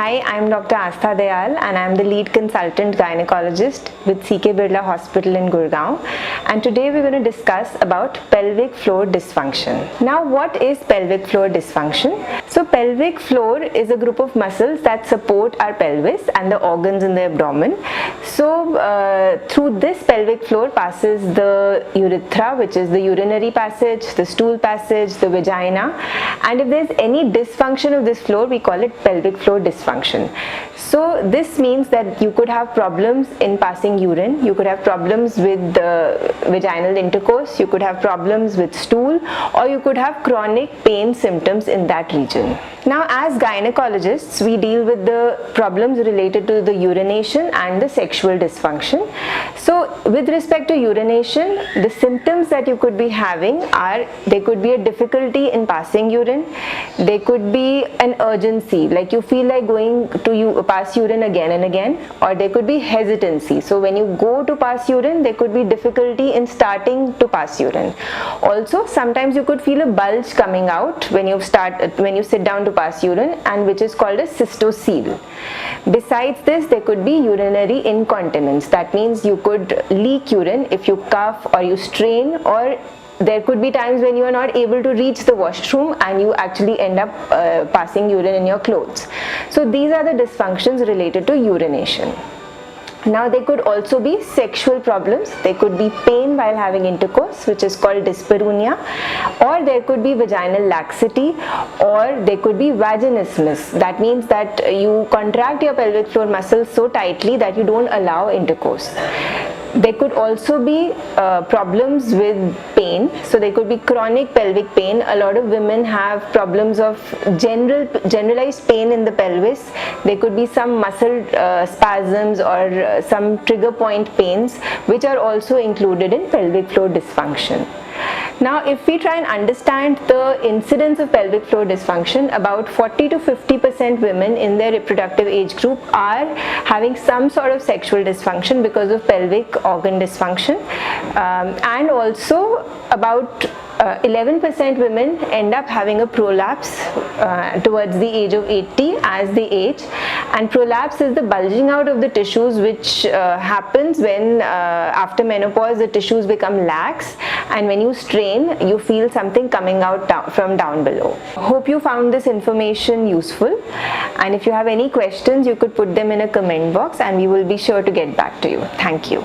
Hi, I'm Dr. Astha Dayal and I'm the lead consultant gynecologist with CK Birla Hospital in Gurugram, and today we're going to discuss about pelvic floor dysfunction. Now, what is pelvic floor dysfunction? So pelvic floor is a group of muscles that support our pelvis and the organs in the abdomen. So through this pelvic floor passes the urethra, which is the urinary passage, the stool passage, the vagina, and if there's any dysfunction of this floor, we call it pelvic floor dysfunction. So this means that you could have problems in passing urine, you could have problems with vaginal intercourse, you could have problems with stool, or you could have chronic pain symptoms in that region. Now, as gynecologists, we deal with the problems related to the urination and the sexual dysfunction. So with respect to urination, the symptoms that you could be having are, there could be a difficulty in passing urine, there could be an urgency, like you feel like going to pass urine again and again, or there could be hesitancy. So when you go to pass urine, there could be difficulty in starting to pass urine. Also, sometimes you could feel a bulge coming out when you sit down to pass urine, and which is called a cystocele. Besides this, there could be urinary incontinence. That means you could leak urine if you cough or you strain, or there could be times when you are not able to reach the washroom and you actually end up passing urine in your clothes. So these are the dysfunctions related to urination. Now, there could also be sexual problems. There could be pain while having intercourse, which is called dyspareunia, or there could be vaginal laxity, or there could be vaginismus. That means that you contract your pelvic floor muscles so tightly that you don't allow intercourse. There could also be problems with pain. So there could be chronic pelvic pain. A lot of women have problems of generalized pain in the pelvis. There could be some muscle spasms or some trigger point pains, which are also included in pelvic floor dysfunction. Now, if we try and understand the incidence of pelvic floor dysfunction, about 40 to 50% women in their reproductive age group are having some sort of sexual dysfunction because of pelvic organ dysfunction, and also about 11% women end up having a prolapse towards the age of 80 as they age, and prolapse is the bulging out of the tissues which happens when after menopause the tissues become lax, and when you strain you feel something coming out from down below. Hope you found this information useful, and if you have any questions you could put them in a comment box and we will be sure to get back to you. Thank you.